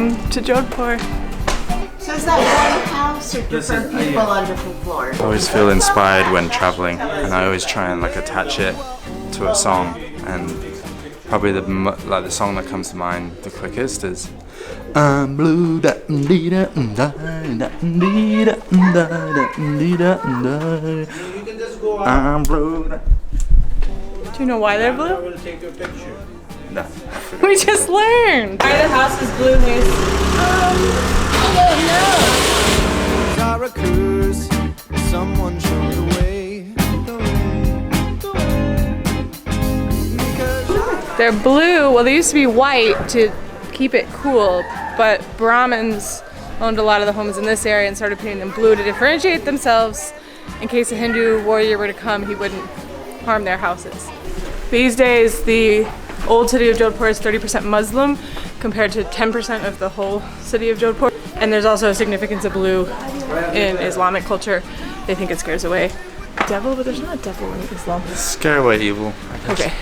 Welcome to Jodhpur. So is that one house or different people on different floors? I always feel inspired when traveling, and I always try and like attach it to a song. And probably the song that comes to mind the quickest is I'm blue da dee da da da dee da da dee da da. I'm blue. Do you know why they're blue? I'm gonna take your picture. No. We just learned. Why the house is blue, Liz? I don't know. Tara Cruz, someone showed the way. They're blue. Well, they used to be white to keep it cool, but Brahmins owned a lot of the homes in this area and started painting them blue to differentiate themselves in case a Hindu warrior were to come, he wouldn't harm their houses. These days, the old city of Jodhpur is 30% Muslim compared to 10% of the whole city of Jodhpur. And there's also a significance of blue in Islamic culture. They think it scares away the devil, but there's not a devil in Islam. Scare away evil. Okay.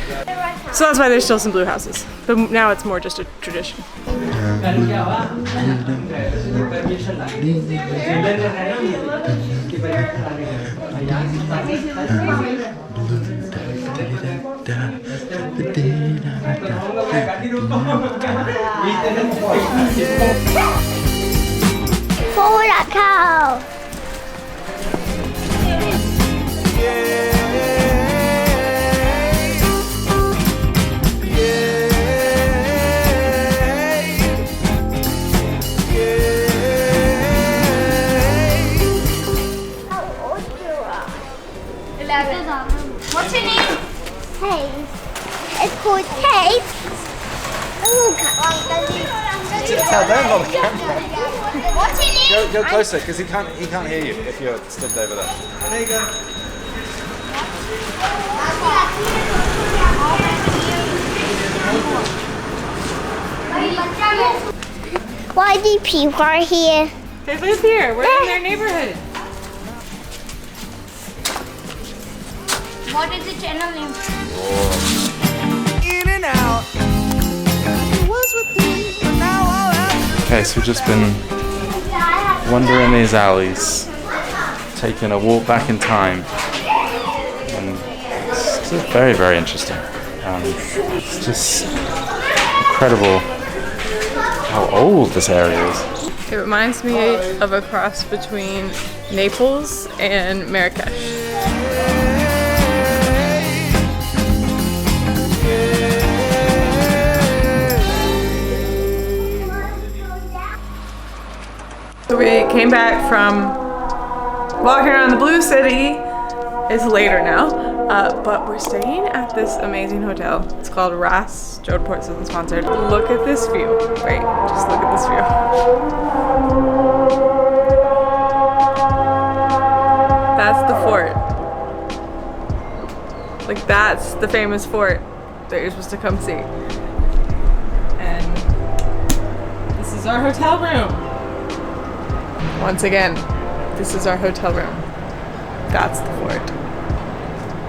So that's why there's still some blue houses. But now it's more just a tradition. Follow that cow. What's your name? Taste. It's called Taste. Tell them on the camera. What's your name? Go closer, because he can't hear you if you're stood over there. There you go. Why do people are here? They live here. We're in their neighborhood. What is the channel name? In and out. Was with me, but now I'll have Okay, so we've just been wandering these alleys, taking a walk back in time, and it's just very, very interesting. It's just incredible how old this area is. It reminds me of a cross between Naples and Marrakesh. So we came back from walking around the Blue City. It's later now, but we're staying at this amazing hotel. It's called Ras. Jodhpur isn't sponsored. Look at this view. Wait, just look at this view. That's the fort. Like, that's the famous fort that you're supposed to come see. And this is our hotel room. Once again, this is our hotel room. That's the fort.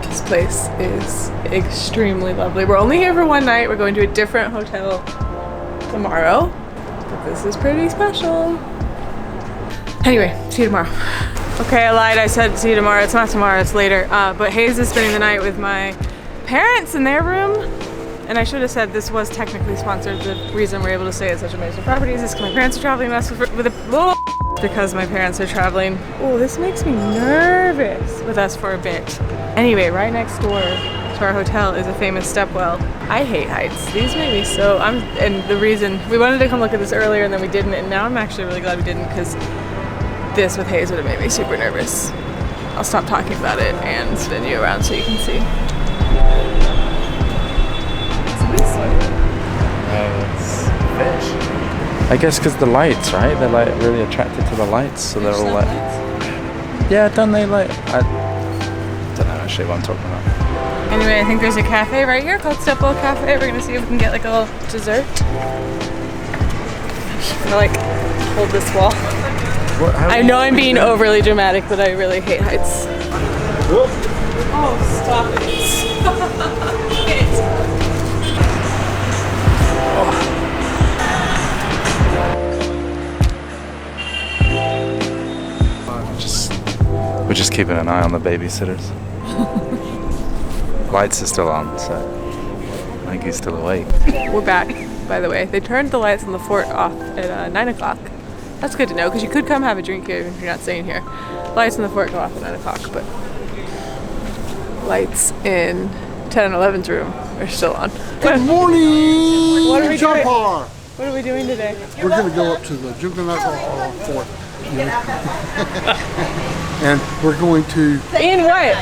This place is extremely lovely. We're only here for one night. We're going to a different hotel tomorrow, but this is pretty special. Anyway, see you tomorrow. Okay, I lied. I said see you tomorrow. It's not tomorrow, it's later. But Hayes is spending the night with my parents in their room. And I should have said this was technically sponsored. The reason we're able to stay at such amazing properties is because my parents are traveling with a because my parents are traveling. Oh, this makes me nervous with us for a bit. Anyway, right next door to our hotel is a famous stepwell. I hate heights. These make me so, and the reason, we wanted to come look at this earlier and then we didn't, and now I'm actually really glad we didn't, because this with Hayes would have made me super nervous. I'll stop talking about it and spin you around so you can see. It's fish. I guess because the lights, right? They're like really attracted to the lights, so they're all like. Yeah, don't they like? I don't know actually what I'm talking about. Anyway, I think there's a cafe right here called Stepwell Cafe. We're gonna see if we can get like a little dessert. I'm gonna like hold this wall. I know I'm being overly dramatic, but I really hate heights. Oh, stop it. just keeping an eye on the babysitters. Lights are still on, so I think he's still awake. We're back, by the way. They turned the lights on the fort off at 9 o'clock. That's good to know, because you could come have a drink here if you're not staying here. Lights in the fort go off at 9 o'clock, but lights in 10 and 11's room are still on. Good morning, What are we doing? JODHPUR. What are we doing today? We're going to go up to the Juvenile Fort. And we're going to... In what?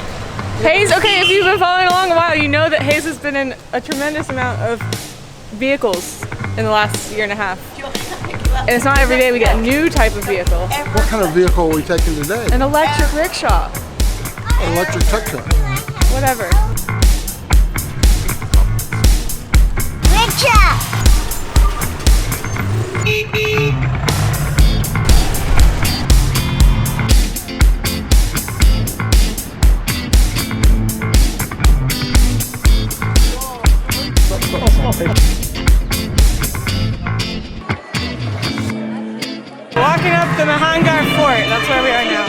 Hayes, okay, if you've been following along a while, you know that Hayes has been in a tremendous amount of vehicles in the last year and a half. And it's not every day we get a new type of vehicle. What kind of vehicle are we taking today? An electric rickshaw. Electric tuk-tuk. Whatever. Rickshaw. Walking up the Mehangarh Fort, that's where we are now.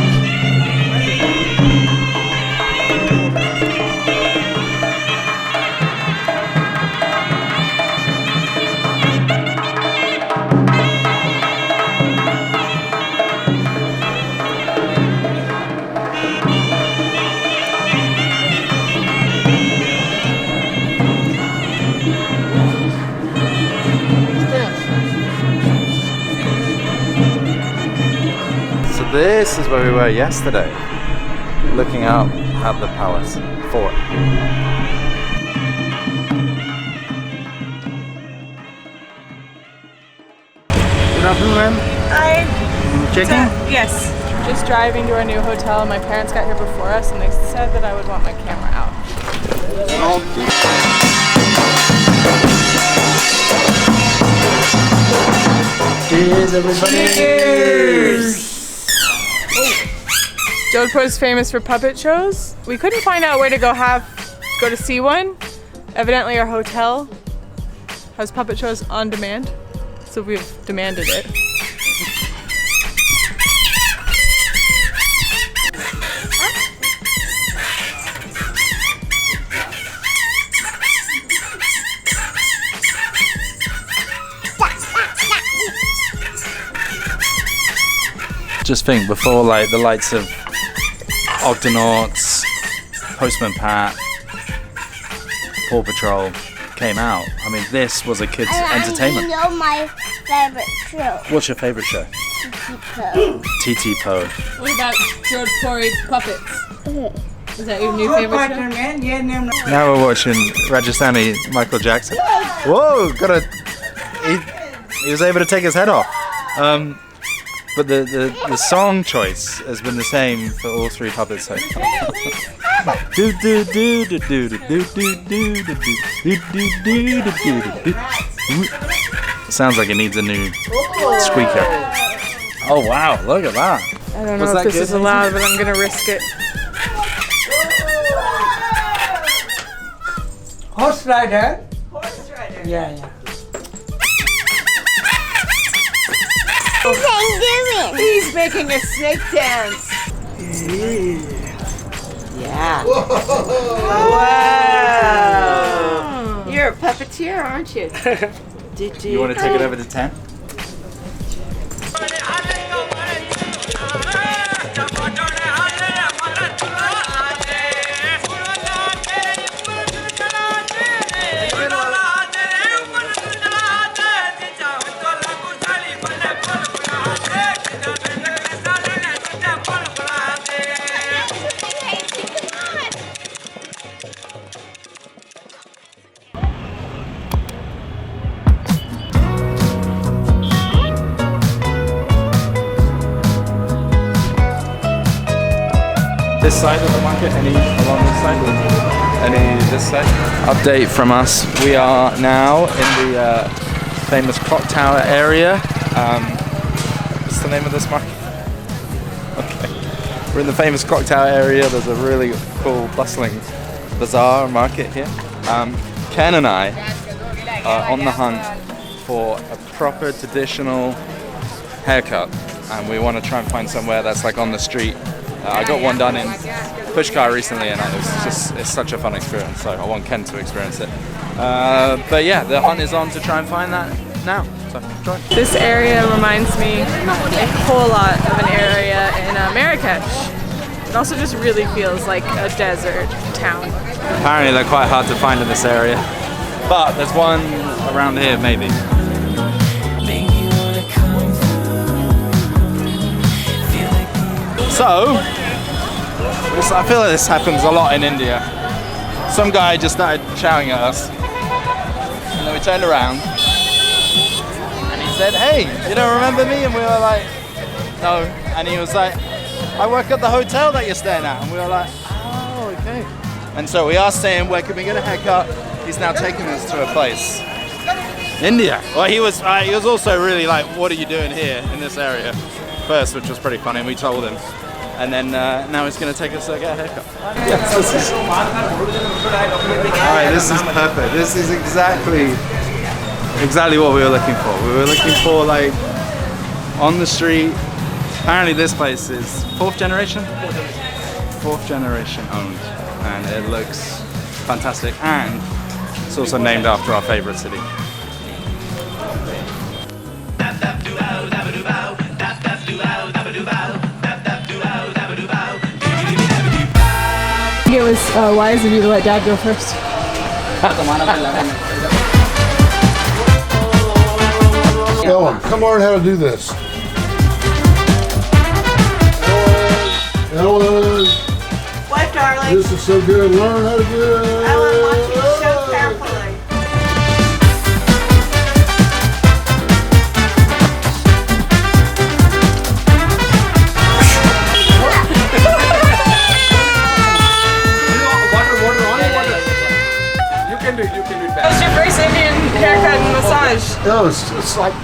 This is where we were yesterday, looking out at the palace fort. Good afternoon, ma'am. Checking? Yes. Just driving to our new hotel. My parents got here before us and they said that I would want my camera out. Cheers, everybody! Cheers! JODHPUR is famous for puppet shows. We couldn't find out where to go to see one. Evidently our hotel has puppet shows on demand, so we've demanded it. Just think, before like the lights of Octonauts, Postman Pat, Paw Patrol came out, I mean, this was a kid's entertainment. You know my favorite show. What's your favorite show? TT Poe. What about JODHPUR puppets? Is that your new favorite show? Now we're watching Rajasthani Michael Jackson. Whoa, he was able to take his head off. But the song choice has been the same for all three puppets so far. Do do do do do do do do do do do do do. Sounds like it needs a new squeaker. Oh wow, look at that. I don't know if this is allowed, but I'm gonna risk it. Horse rider. Yeah. What's he doing? He's making a snake dance. Yeah. Wow. You're a puppeteer, aren't you? You want to take it over to 10? This side of the market, any along this side? Any this side? Update from us. We are now in the famous clock tower area. What's the name of this market? Okay. We're in the famous clock tower area. There's a really cool, bustling bazaar market here. Ken and I are on the hunt for a proper traditional haircut. And we want to try and find somewhere that's like on the street I got one done in Pushkar recently, and it's such a fun experience. So I want Ken to experience it. But yeah, the hunt is on to try and find that now. So join. This area reminds me a whole lot of an area in Marrakesh. It also just really feels like a desert town. Apparently they're quite hard to find in this area, but there's one around here maybe. So, I feel like this happens a lot in India. Some guy just started shouting at us, and then we turned around, and he said, "Hey, you don't remember me?" And we were like, "No." And he was like, "I work at the hotel that you're staying at." And we were like, "Oh, okay." And so we asked him, "Where can we get a haircut?" He's now taking us to a place. India. Well, he was also really like, "What are you doing here in this area?" First, which was pretty funny, and we told him. And then now he's going to take us to get a haircut. Yes, this is... Alright, this is perfect. This is exactly what we were looking for. We were looking for like on the street. Apparently this place is fourth generation owned, and it looks fantastic, and it's also named after our favorite city. It was wise of you to let Dad go first. Ellen, come learn how to do this. Ellen, What, darling? this is so good. Learn how to do it. Ellen, watch you so carefully. How's your first Indian haircut and massage? Oh, it's like,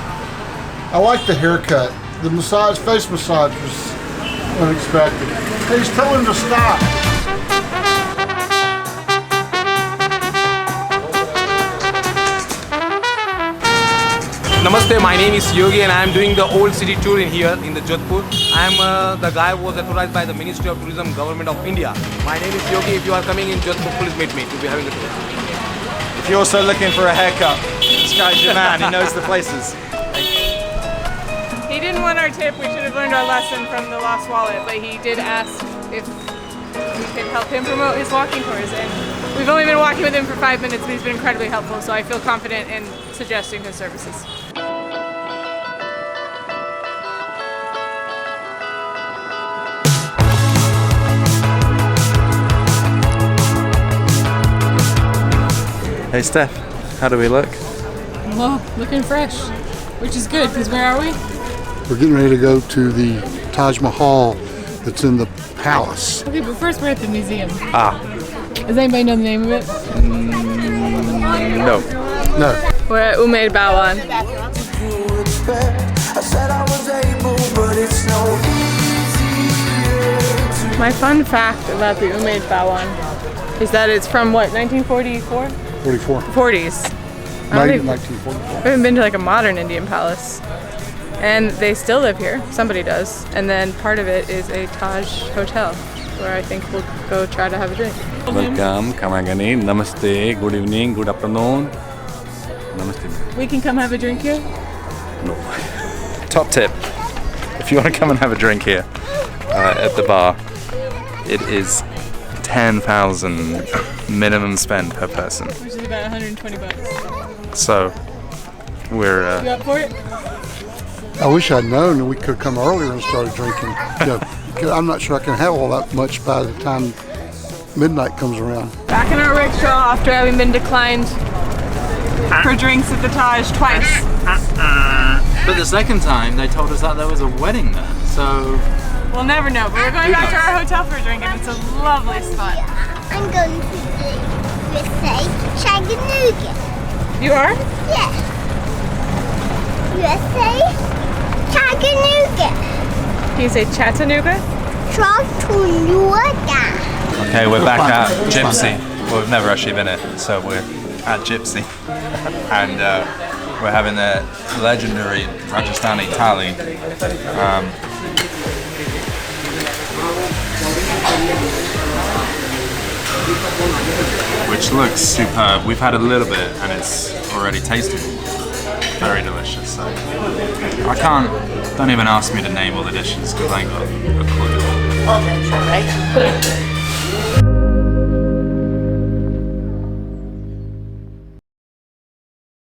I like the haircut. The massage, face massage was unexpected. He's telling him to stop. Namaste, my name is Yogi and I am doing the old city tour in here in the JODHPUR. I am the guy who was authorized by the Ministry of Tourism, Government of India. My name is Yogi. If you are coming in JODHPUR, please meet me. We'll be having a tour. If you're also looking for a haircut, this guy's your man. He knows the places. He didn't want our tip. We should have learned our lesson from the lost wallet, but he did ask if we could help him promote his walking tours. And we've only been walking with him for 5 minutes, but he's been incredibly helpful, so I feel confident in suggesting his services. Hey Steph, how do we look? Well, looking fresh, which is good, because where are we? We're getting ready to go to the Taj Mahal that's in the palace. Okay, but first we're at the museum. Ah. Does anybody know the name of it? No. No. We're at Umaid Bhawan. My fun fact about the Umaid Bhawan is that it's from what, 1944? 44. 40s. I don't think- 1944. I haven't been to like a modern Indian palace. And they still live here. Somebody does. And then part of it is a Taj hotel where I think we'll go try to have a drink. Welcome, Kamagani. Namaste, good evening, good afternoon. Namaste. We can come have a drink here? No. Top tip, if you want to come and have a drink here at the bar, it is 10,000 minimum spend per person. Which is about 120 bucks. So we're You up for it? I wish I'd known and we could have come earlier and started drinking. You know, 'cause I'm not sure I can have all that much by the time midnight comes around. Back in our rickshaw after having been declined for drinks at the Taj twice. But the second time they told us that there was a wedding there, so We'll never know, but we're going back to our hotel for a drink and it's a lovely spot. I'm going to do USA Chattanooga. You are? Yeah. USA Chattanooga. Can you say Chattanooga? Chattanooga. okay, we're back at Gypsy. Well, we've never actually been it, so we're at Gypsy, and we're having the legendary Rajasthani thali. which looks superb. We've had a little bit and it's already tasted very delicious. So don't even ask me to name all the dishes because I ain't got a clue. Oh, that's all right.